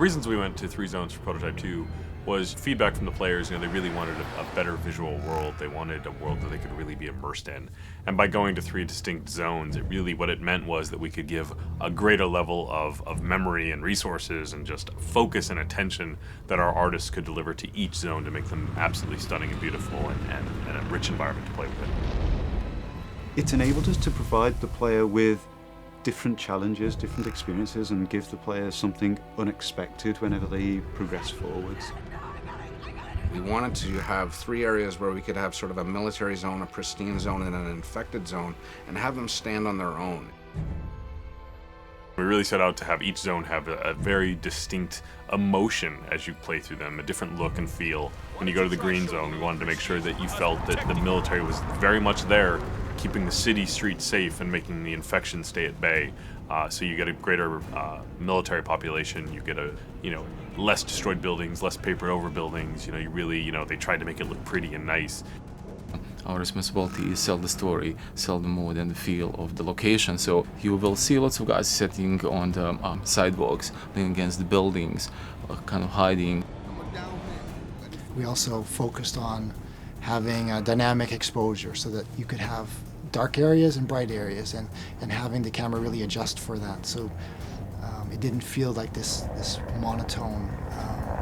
reasons we went to 3 zones for Prototype 2 was feedback from the players. They really wanted a better visual world. They wanted a world that they could really be immersed in. And by going to 3 distinct zones, what it meant was that we could give a greater level of memory and resources and just focus and attention that our artists could deliver to each zone to make them absolutely stunning and beautiful and a rich environment to play with. It's enabled us to provide the player with different challenges, different experiences, and give the player something unexpected whenever they progress forwards. We wanted to have 3 areas where we could have sort of a military zone, a pristine zone, and an infected zone, and have them stand on their own. We really set out to have each zone have a very distinct emotion as you play through them, a different look and feel. When you go to the green zone, we wanted to make sure that you felt that the military was very much there, keeping the city streets safe and making the infection stay at bay. So you get a greater military population, you get less destroyed buildings, less papered over buildings. They tried to make it look pretty and nice. Our responsibility is sell the story, sell the mood and the feel of the location. So you will see lots of guys sitting on the sidewalks, leaning against the buildings, kind of hiding. We also focused on having a dynamic exposure so that you could have dark areas and bright areas, and having the camera really adjust for that. So it didn't feel like this monotone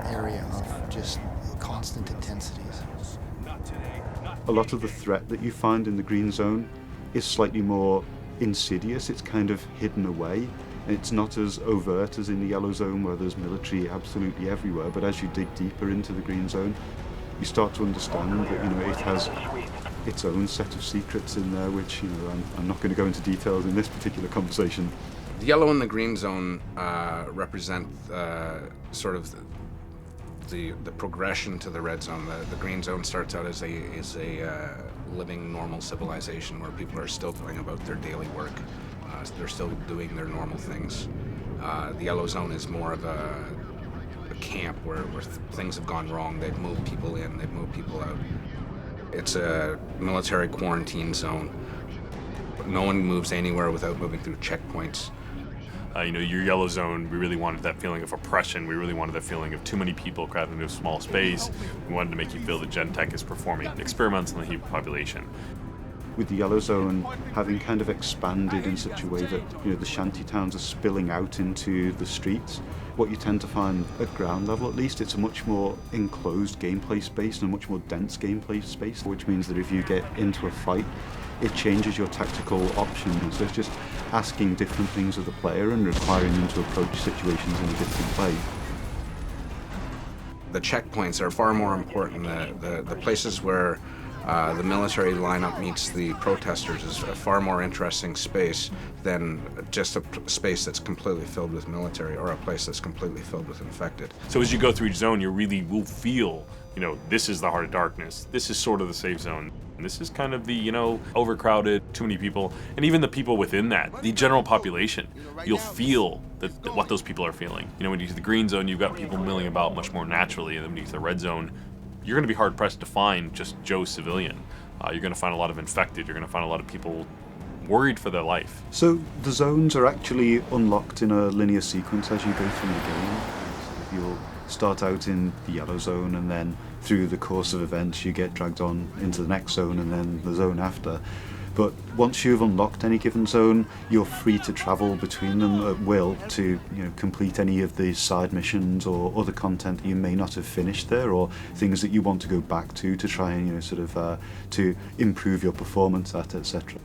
area of just constant intensities. A lot of the threat that you find in the green zone is slightly more insidious. It's kind of hidden away. It's not as overt as in the yellow zone where there's military absolutely everywhere, but as you dig deeper into the green zone, you start to understand that it has its own set of secrets in there, which I'm not going to go into details in this particular conversation. The yellow and the green zone represent sort of the progression to the red zone. The green zone starts out as a living normal civilization where people are still going about their daily work. They're still doing their normal things. The yellow zone is more of a camp where things have gone wrong. They've moved people in, they've moved people out. It's a military quarantine zone. No one moves anywhere without moving through checkpoints. Your yellow zone, we really wanted that feeling of oppression. We really wanted that feeling of too many people crowded into a small space. We wanted to make you feel that Gentek is performing experiments on the human population. With the yellow zone having kind of expanded in such a way that the shanty towns are spilling out into the streets, what you tend to find at ground level at least, it's a much more enclosed gameplay space and a much more dense gameplay space, which means that if you get into a fight, it changes your tactical options. So it's just asking different things of the player and requiring them to approach situations in a different way. The checkpoints are far more important. The places where the military lineup meets the protesters is a far more interesting space than just a space that's completely filled with military or a place that's completely filled with infected. So as you go through each zone, you really will feel, this is the heart of darkness. This is sort of the safe zone. And this is kind of the, overcrowded, too many people. And even the people within that, the general population, you'll feel what those people are feeling. When you get to the green zone, you've got people milling about much more naturally. And then when you get to the red zone, you're going to be hard-pressed to find just Joe civilian. You're going to find a lot of infected. You're going to find a lot of people worried for their life. So the zones are actually unlocked in a linear sequence as you go through the game. You'll start out in the yellow zone, and then through the course of events you get dragged on into the next zone and then the zone after. But once you've unlocked any given zone, you're free to travel between them at will to complete any of the side missions or other content that you may not have finished there, or things that you want to go back to try and to improve your performance at, etc.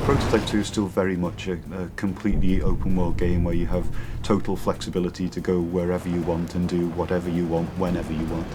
Prototype 2 is still very much a completely open world game where you have total flexibility to go wherever you want and do whatever you want whenever you want.